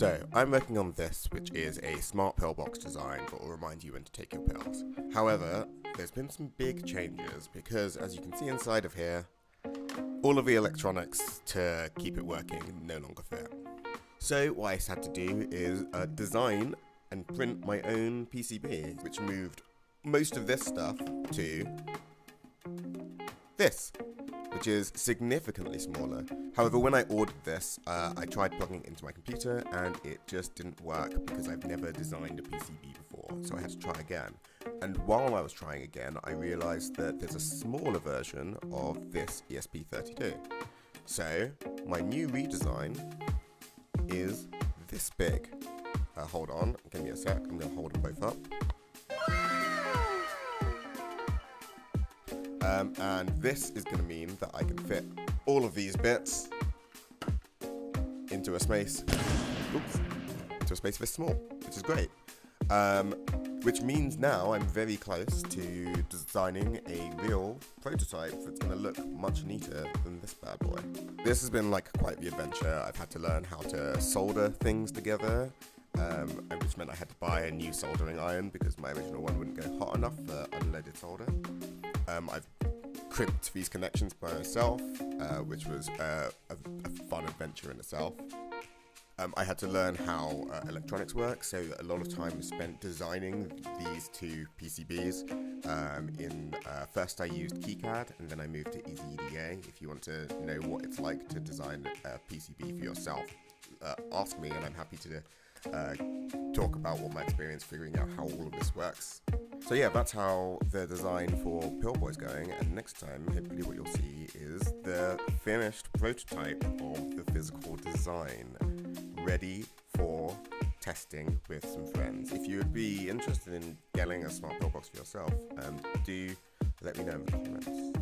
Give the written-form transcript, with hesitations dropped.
So, I'm working on this, which is a smart pillbox design that will remind you when to take your pills. However, there's been some big changes because, as you can see inside of here, all of the electronics to keep it working no longer fit. So what I had to do is design and print my own PCB, which moved most of this stuff to this, which is significantly smaller. However, when I ordered this, I tried plugging it into my computer and it just didn't work because I've never designed a PCB before, so I had to try again. And while I was trying again, I realized that there's a smaller version of this ESP32. So, my new redesign is this big. Hold on, give me a sec, I'm going to hold them both up. And this is going to mean that I can fit all of these bits into a space, into a space this small, which is great. Which means now I'm very close to designing a real prototype that's going to look much neater than this bad boy. This has been like quite the adventure. I've had to learn how to solder things together, which meant I had to buy a new soldering iron because my original one wouldn't go hot enough for unleaded solder. I've crimped these connections by myself, which was a fun adventure in itself. I had to learn how electronics work, so a lot of time was spent designing these two PCBs. First I used KiCad, and then I moved to EasyEDA. If you want to know what it's like to design a PCB for yourself, ask me, and I'm happy to talk about what my experience figuring out how all of this works. So yeah, that's how the design for Pillboi is going, and next time, hopefully what you'll see is the finished prototype of the physical design, ready for testing with some friends. If you would be interested in getting a smart pillbox for yourself, do let me know in the comments.